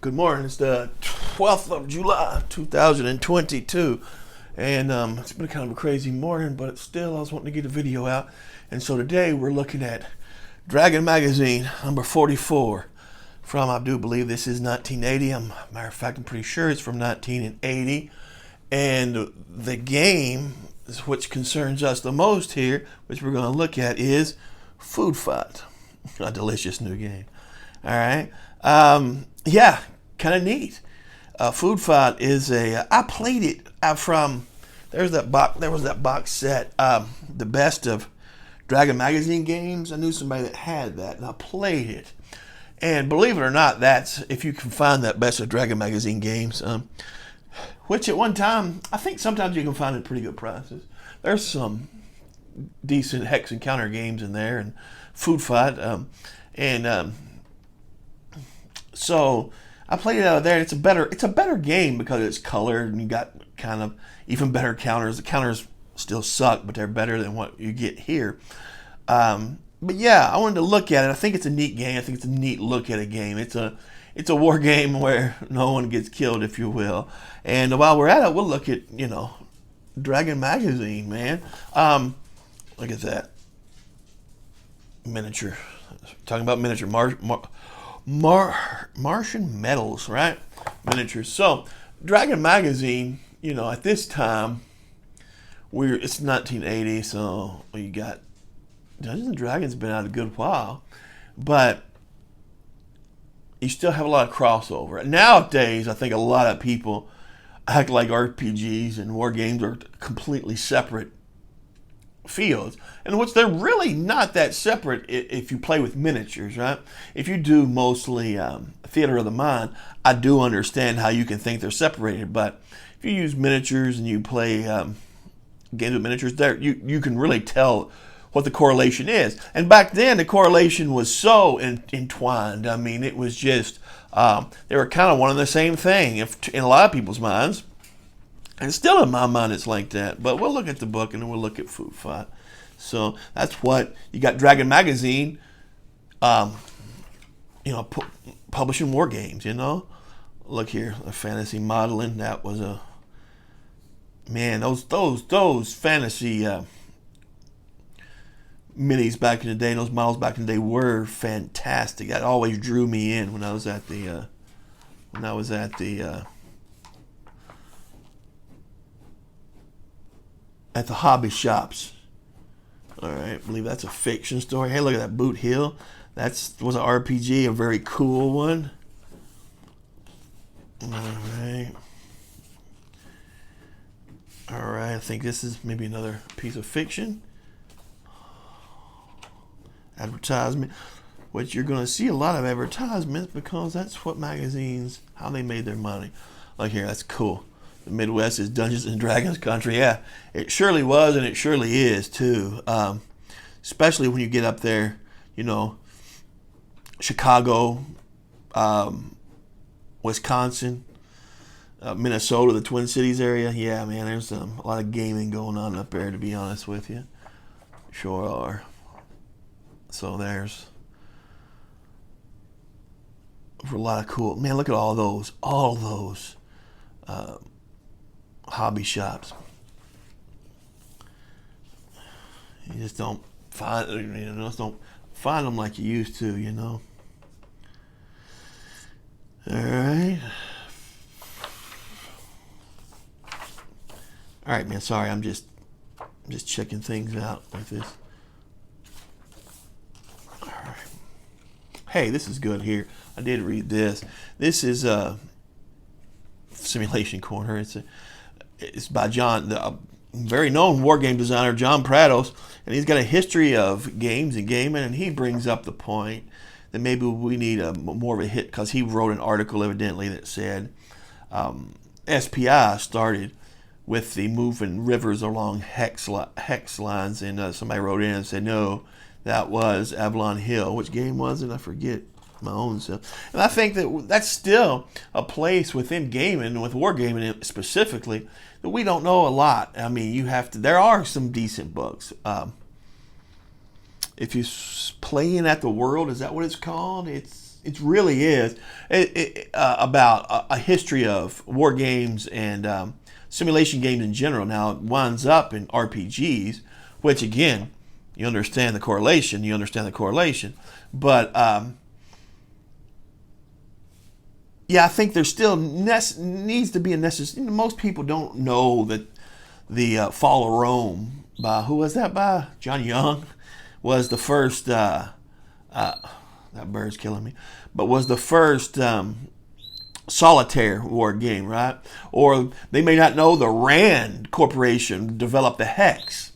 Good morning. It's the 12th of July, 2022. And it's been kind of a crazy morning, but still, I was wanting to get a video out. And so today we're looking at Dragon Magazine, number 44. From, I do believe this is 1980. Matter of fact, I'm pretty sure it's from 1980. And the game, which concerns us the most here, which we're going to look at, is Food Fight. A delicious new game. All right. Yeah, kind of neat. Food Fight is I played it from. There was that box set, the best of Dragon Magazine games. I knew somebody that had that, and I played it. And believe it or not, that's if you can find that best of Dragon Magazine games, which at one time I think sometimes you can find at pretty good prices. There's some decent hex and counter games in there, and Food Fight, so I played it out of there. It's a better game because it's colored and you got kind of even better counters. The counters still suck, but they're better than what you get here. But yeah, I wanted to look at it. I think it's a neat game. I think it's a neat look at a game. It's a war game where no one gets killed, if you will. And while we're at it, we'll look at Dragon Magazine, man. Look at that miniature. Talking about miniature Martian metals, right? Miniatures. So, Dragon Magazine, at this time, it's 1980, so you got Dungeons and Dragons been out a good while, but you still have a lot of crossover. Nowadays, I think a lot of people act like RPGs and war games are completely separate fields, and which they're really not that separate if you play with miniatures, right? If you do mostly theater of the mind, I do understand how you can think they're separated, but if you use miniatures and you play games with miniatures, there you can really tell what the correlation is. And back then, the correlation was so entwined. I mean, it was just they were kind of one and the same thing in a lot of people's minds. And still in my mind, it's like that. But we'll look at the book and then we'll look at Food Fight. So that's what you got. Dragon Magazine, publishing war games. Look here, a fantasy modeling. That was a man. Those fantasy minis back in the day, those models back in the day were fantastic. That always drew me in when I was at the at the hobby shops. All right, I believe that's a fiction story. Hey, look at that Boot Hill. That was an RPG, a very cool one. All right. I think this is maybe another piece of fiction. Advertisement, which you're going to see a lot of advertisements because that's what magazines, how they made their money. Like here, that's cool. The Midwest is Dungeons and Dragons country. Yeah, it surely was, and it surely is too. Especially when you get up there, Chicago, Wisconsin, Minnesota, the Twin Cities area. Yeah, man, there's a lot of gaming going on up there, to be honest with you. Sure are. So there's a lot of cool. Man, look at all those hobby shops. You just don't find them like you used to, All right. All right, man. Sorry, I'm just checking things out with this. All right. Hey, this is good here. I did read this. This is a Simulation Corner. It's by the very known war game designer John Prados, and he's got a history of games and gaming, and he brings up the point that maybe we need more of a hit, because he wrote an article evidently that said SPI started with the moving rivers along hex lines, and somebody wrote in and said, no, that was Avalon Hill. Which game was it? I forget my own self. And I think that's still a place within gaming, with wargaming specifically, that we don't know a lot. I mean, there are some decent books. If you playing at the world, is that what it's called? It's It really is about a history of war games and simulation games in general. Now it winds up in RPGs, which again, you understand the correlation. But yeah, I think there still needs to be a necessary. Most people don't know that the Fall of Rome by who was that by? John Young was the first. That bird's killing me, but was the first solitaire war game, right? Or they may not know the Rand Corporation developed the hex,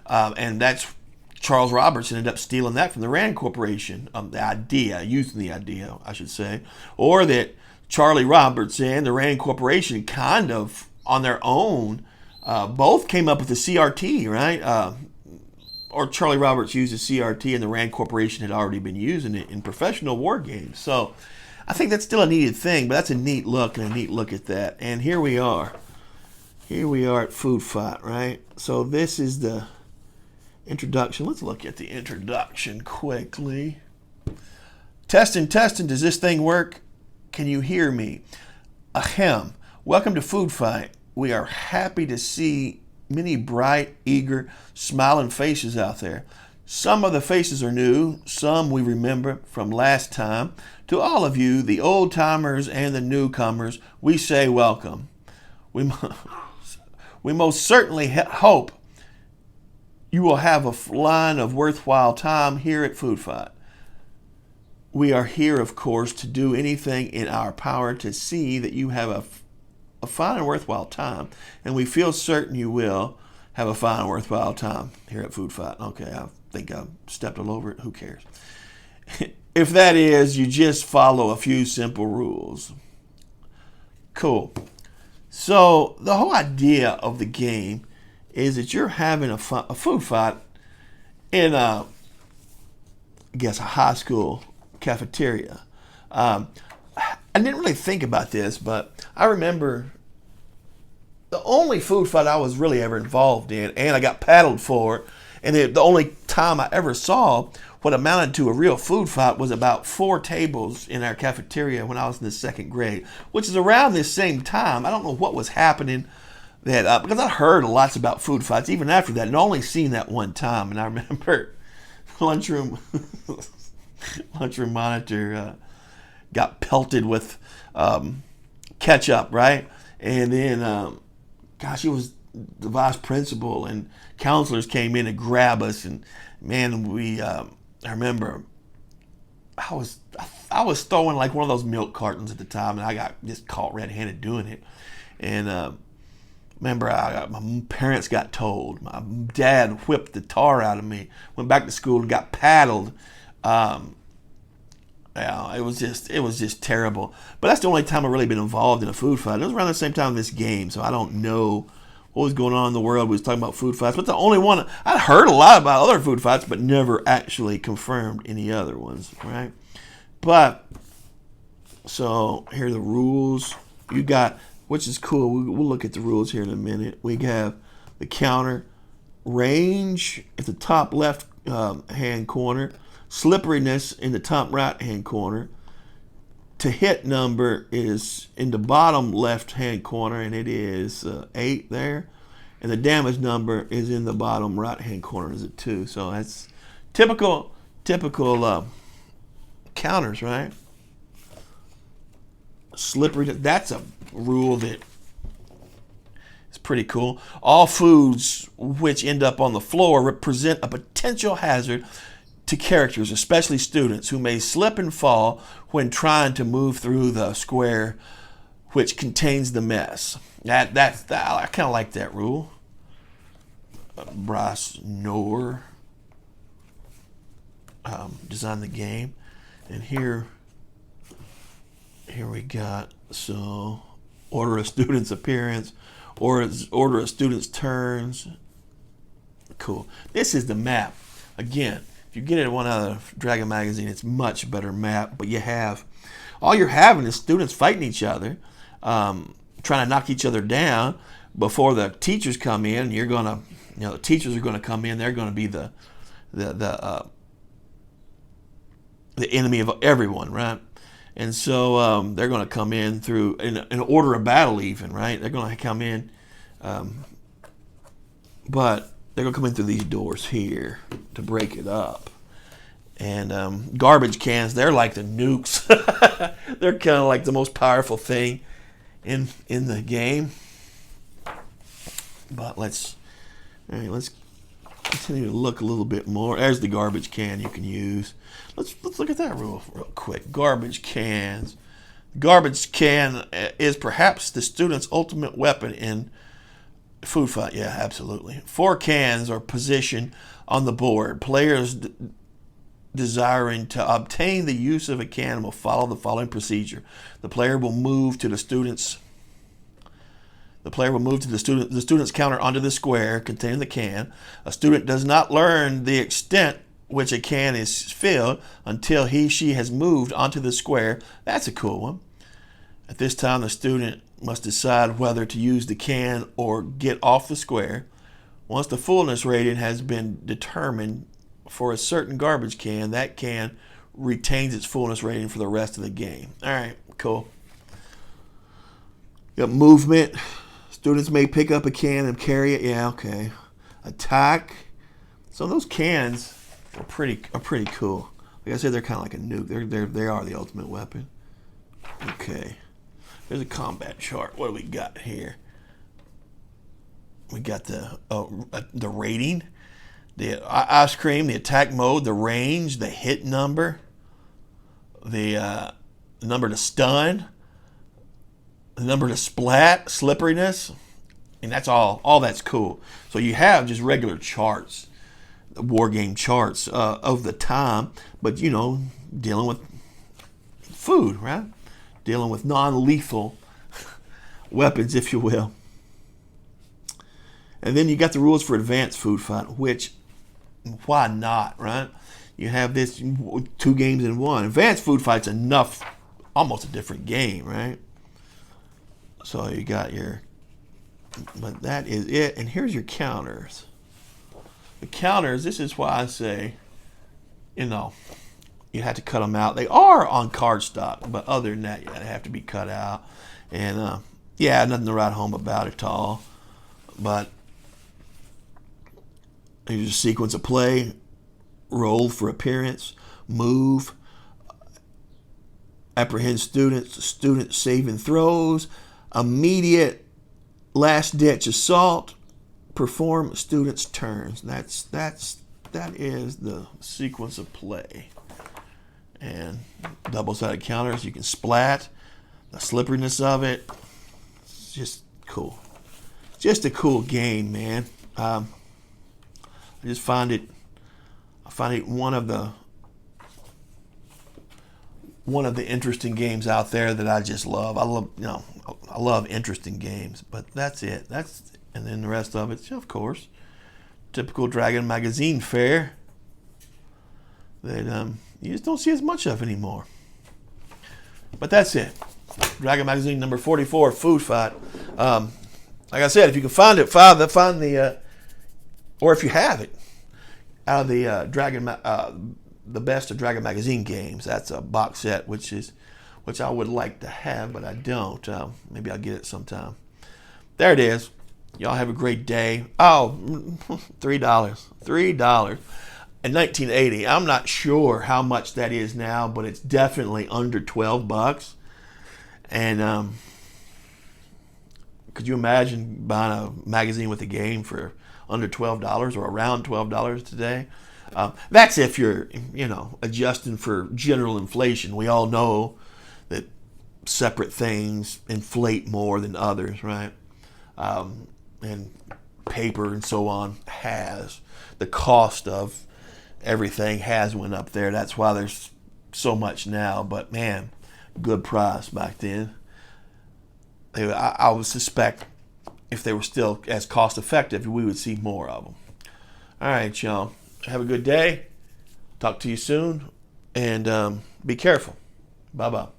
and that's Charles Roberts ended up stealing that from the Rand Corporation. Using the idea, I should say, or that Charlie Roberts and the Rand Corporation kind of on their own both came up with the CRT, right? Or Charlie Roberts used the CRT and the Rand Corporation had already been using it in professional war games. So I think that's still a needed thing, but that's a neat look at that. And here we are. Here we are at Food Fight, right? So this is the introduction. Let's look at the introduction quickly. Testing. Does this thing work? Can you hear me? Ahem. Welcome to Food Fight. We are happy to see many bright, eager, smiling faces out there. Some of the faces are new, some we remember from last time. To all of you, the old timers and the newcomers, we say welcome. We most certainly hope you will have a line of worthwhile time here at Food Fight. We are here, of course, to do anything in our power to see that you have a fine and worthwhile time, and we feel certain you will have a fine and worthwhile time here at Food Fight. Okay, I think I stepped all over it. Who cares? If that is, you just follow a few simple rules. Cool. So the whole idea of the game is that you're having a food fight in a high school cafeteria. I didn't really think about this, but I remember the only food fight I was really ever involved in, and I got paddled for it, and the only time I ever saw what amounted to a real food fight was about 4 tables in our cafeteria when I was in the 2nd grade, which is around this same time. I don't know what was happening that because I heard lots about food fights even after that, and only seen that one time. And I remember lunchroom monitor got pelted with ketchup, right? And then, it was the vice principal and counselors came in to grab us, and man, I remember I was throwing like one of those milk cartons at the time, and I got just caught red-handed doing it. And remember, my parents got told. My dad whipped the tar out of me. Went back to school and got paddled. Yeah, it was just terrible. But that's the only time I've really been involved in a food fight. It was around the same time this game, so I don't know what was going on in the world. We was talking about food fights, but the only one I'd heard a lot about other food fights, but never actually confirmed any other ones, right? But so here are the rules. You got, which is cool. We'll look at the rules here in a minute. We have the counter, range at the top left hand corner, slipperiness in the top right hand corner. To hit number is in the bottom left hand corner, and it is 8 there. And the damage number is in the bottom right hand corner, is it 2. So that's typical counters, right? Slippery, that's a rule that is pretty cool. All foods which end up on the floor represent a potential hazard to characters, especially students, who may slip and fall when trying to move through the square which contains the mess. I kind of like that rule. Bryce Noor designed the game, and here we got, so order a student's appearance, order a student's turns. Cool. This is the map. Again, if you get it one out of Dragon Magazine, it's much better map, but all you're having is students fighting each other, trying to knock each other down before the teachers come in. The teachers are going to come in. They're going to be the enemy of everyone, right? And so they're going to come in through in order of battle, even, right? They're going to come in, but they're going to come in through these doors here to break it up. And garbage cans, they're like the nukes. They're kind of like the most powerful thing in the game. But let's continue to look a little bit more. There's the garbage can you can use. Let's look at that real quick. Garbage cans. Garbage can is perhaps the student's ultimate weapon in food fight. Yeah, absolutely. 4 cans are positioned on the board. Players desiring to obtain the use of a can will follow the following procedure. The player will move to the student's student's counter onto the square containing the can. A student does not learn the extent which a can is filled until she has moved onto the square. That's a cool one. At this time, the student must decide whether to use the can or get off the square. Once the fullness rating has been determined for a certain garbage can, that can retains its fullness rating for the rest of the game. All right, cool. Got movement. Students may pick up a can and carry it. Yeah, okay. Attack. So those cans are pretty cool. Like I said, they're kind of like a nuke. They are the ultimate weapon. Okay. There's a combat chart. What do we got here? We got the rating, the ice cream, the attack mode, the range, the hit number, the number to stun, the number to splat, slipperiness, and that's all that's cool. So you have just regular charts, war game charts of the time, but dealing with food, right? Dealing with non-lethal weapons, if you will. And then you got the rules for advanced food fight, which, why not, right? You have this 2 games in 1. Advanced food fight's enough, almost a different game, right? So you got but that is it. And here's your counters. The counters, this is why I say, you have to cut them out. They are on cardstock, but other than that, they have to be cut out. And nothing to write home about at all. But here's a sequence of play: roll for appearance, move, apprehend students, student save and throws, immediate last ditch assault, perform students' turns. That is the sequence of play. And double-sided counters, you can splat, the slipperiness of it. It's just cool. Just a cool game, man. I find it one of the interesting games out there that I just love. I love interesting games, but that's it. And then the rest of it's, of course, typical Dragon magazine fare that you just don't see as much of anymore. But that's it. Dragon magazine number 44, Food Fight. Like I said, if you can find it, or if you have it, out of the the best of Dragon magazine games. That's a box set, which I would like to have, but I don't. Maybe I'll get it sometime. There it is. Y'all have a great day. Oh, $3. In 1980, I'm not sure how much that is now, but it's definitely under $12. And could you imagine buying a magazine with a game for under $12 or around $12 today? That's if you're, adjusting for general inflation. We all know that separate things inflate more than others, right? And paper and so on has. The cost of everything has went up there. That's why there's so much now. But man, good price back then. I would suspect if they were still as cost effective, we would see more of them. All right, y'all. Have a good day. Talk to you soon. And be careful. Bye-bye.